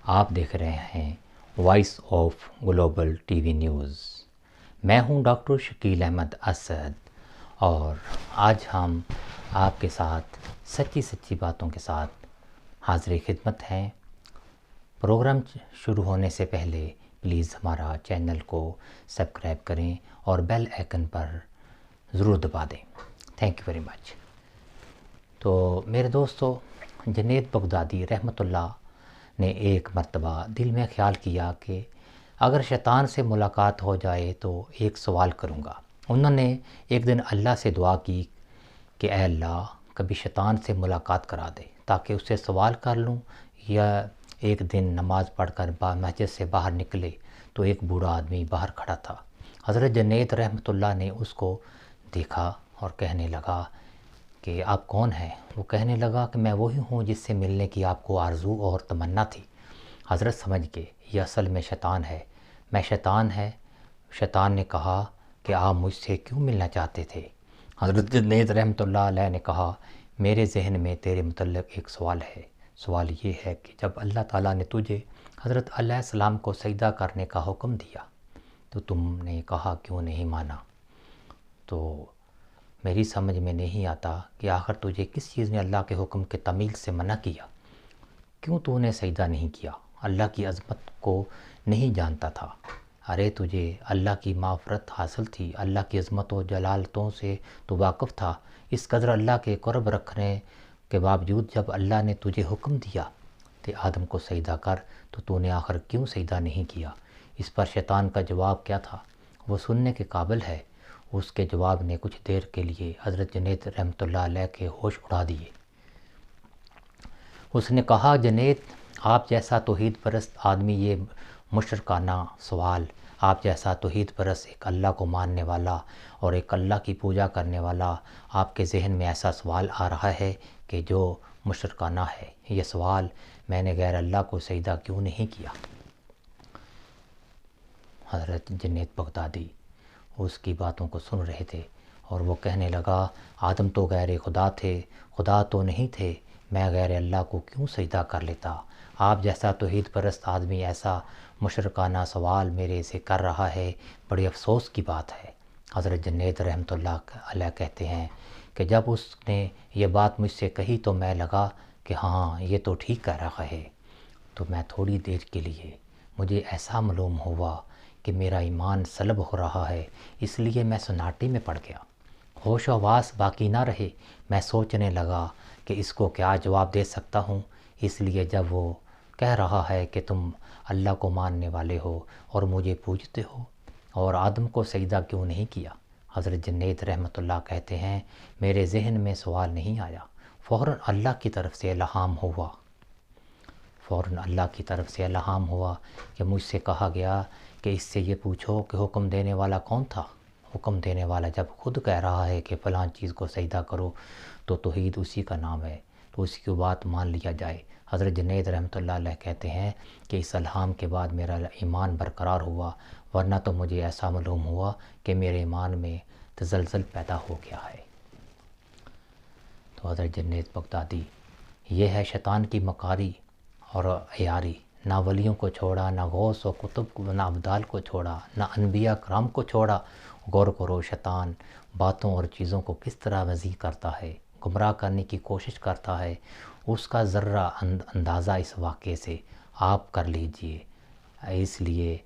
آپ دیکھ رہے ہیں وائس آف گلوبل ٹی وی نیوز۔ میں ہوں ڈاکٹر شکیل احمد اسد، اور آج ہم آپ کے ساتھ سچی باتوں کے ساتھ حاضر خدمت ہیں۔ پروگرام شروع ہونے سے پہلے پلیز ہمارا چینل کو سبسکرائب کریں اور بیل آئیکن پر ضرور دبا دیں۔ Thank you very much. تو میرے دوستو، جنید بغدادی رحمۃ اللہ نے ایک مرتبہ دل میں خیال کیا کہ اگر شیطان سے ملاقات ہو جائے تو ایک سوال کروں گا۔ انہوں نے ایک دن اللہ سے دعا کی کہ اے اللہ، کبھی شیطان سے ملاقات کرا دے تاکہ اس سے سوال کر لوں۔ یا ایک دن نماز پڑھ کر مسجد سے باہر نکلے تو ایک بوڑھا آدمی باہر کھڑا تھا۔ حضرت جنید رحمۃ اللہ نے اس کو دیکھا اور کہنے لگا کہ آپ کون ہیں؟ وہ کہنے لگا کہ میں وہی ہوں جس سے ملنے کی آپ کو آرزو اور تمنا تھی۔ حضرت سمجھ گئے یہ اصل میں شیطان ہے۔ میں شیطان ہے۔ شیطان نے کہا کہ آپ مجھ سے کیوں ملنا چاہتے تھے؟ حضرت جنید رحمۃ اللہ علیہ نے کہا میرے ذہن میں تیرے متعلق ایک سوال ہے۔ سوال یہ ہے کہ جب اللہ تعالیٰ نے تجھے حضرت علیہ السلام کو سجدہ کرنے کا حکم دیا تو تم نے کہا کیوں نہیں مانا؟ تو میری سمجھ میں نہیں آتا کہ آخر تجھے کس چیز نے اللہ کے حکم کے تعمیل سے منع کیا؟ کیوں تو نے سجدہ نہیں کیا؟ اللہ کی عظمت کو نہیں جانتا تھا؟ ارے تجھے اللہ کی معرفت حاصل تھی، اللہ کی عظمت و جلالتوں سے تو واقف تھا۔ اس قدر اللہ کے قرب رکھنے کے باوجود جب اللہ نے تجھے حکم دیا کہ آدم کو سجدہ کر تو نے آخر کیوں سجدہ نہیں کیا؟ اس پر شیطان کا جواب کیا تھا؟ وہ سننے کے قابل ہے۔ اس کے جواب نے کچھ دیر کے لیے حضرت جنید رحمۃ اللہ علیہ کے ہوش اڑا دیے۔ اس نے کہا جنید، آپ جیسا توحید پرست آدمی یہ مشرکانہ سوال، آپ جیسا توحید پرست ایک اللہ کو ماننے والا اور ایک اللہ کی پوجا کرنے والا، آپ کے ذہن میں ایسا سوال آ رہا ہے کہ جو مشرکانہ ہے۔ یہ سوال میں نے غیر اللہ کو سجدہ کیوں نہیں کیا؟ حضرت جنید بغدادی اس کی باتوں کو سن رہے تھے اور وہ کہنے لگا آدم تو غیر خدا تھے، خدا تو نہیں تھے، میں غیر اللہ کو کیوں سجدہ کر لیتا؟ آپ جیسا توحید پرست آدمی ایسا مشرکانہ سوال میرے سے کر رہا ہے، بڑی افسوس کی بات ہے۔ حضرت جنید رحمۃ اللہ علیہ کہتے ہیں کہ جب اس نے یہ بات مجھ سے کہی تو میں لگا کہ ہاں یہ تو ٹھیک کہہ رہا ہے۔ تو میں تھوڑی دیر کے لیے مجھے ایسا معلوم ہوا کہ میرا ایمان سلب ہو رہا ہے، اس لیے میں سناٹے میں پڑ گیا، ہوش و حواس باقی نہ رہے۔ میں سوچنے لگا کہ اس کو کیا جواب دے سکتا ہوں، اس لیے جب وہ کہہ رہا ہے کہ تم اللہ کو ماننے والے ہو اور مجھے پوجتے ہو اور آدم کو سجدہ کیوں نہیں کیا؟ حضرت جنید رحمۃ اللہ کہتے ہیں میرے ذہن میں سوال نہیں آیا، فوراً اللہ کی طرف سے الہام ہوا۔ فوراً اللہ کی طرف سے الہام ہوا کہ مجھ سے کہا گیا کہ اس سے یہ پوچھو کہ حکم دینے والا کون تھا؟ حکم دینے والا جب خود کہہ رہا ہے کہ فلاں چیز کو سجدہ کرو تو توحید اسی کا نام ہے، تو اسی کی بات مان لیا جائے۔ حضرت جنید رحمۃ اللہ علیہ کہتے ہیں کہ اس الہام کے بعد میرا ایمان برقرار ہوا، ورنہ تو مجھے ایسا معلوم ہوا کہ میرے ایمان میں تزلزل پیدا ہو گیا ہے۔ تو حضرت جنید بغدادی، یہ ہے شیطان کی مکاری اور عیاری۔ نہ ولیوں کو چھوڑا، نہ غوث و قطب کو، نہ ابدال کو چھوڑا، نہ انبیاء کرام کو چھوڑا۔ غور کرو شیطان باتوں اور چیزوں کو کس طرح وضع کرتا ہے، گمراہ کرنے کی کوشش کرتا ہے۔ اس کا ذرہ اندازہ اس واقعے سے آپ کر لیجئے۔ اس لیے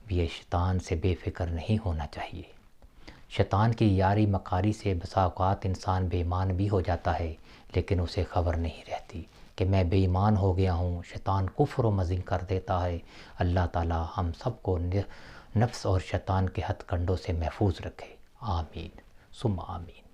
بھی شیطان سے بے فکر نہیں ہونا چاہیے۔ شیطان کی یاری مکاری سے بسا اوقات انسان بے ایمان بھی ہو جاتا ہے، لیکن اسے خبر نہیں رہتی کہ میں بے ایمان ہو گیا ہوں۔ شیطان کفر و مزین کر دیتا ہے۔ اللہ تعالی ہم سب کو نفس اور شیطان کے ہتھ کنڈوں سے محفوظ رکھے۔ آمین ثم آمین۔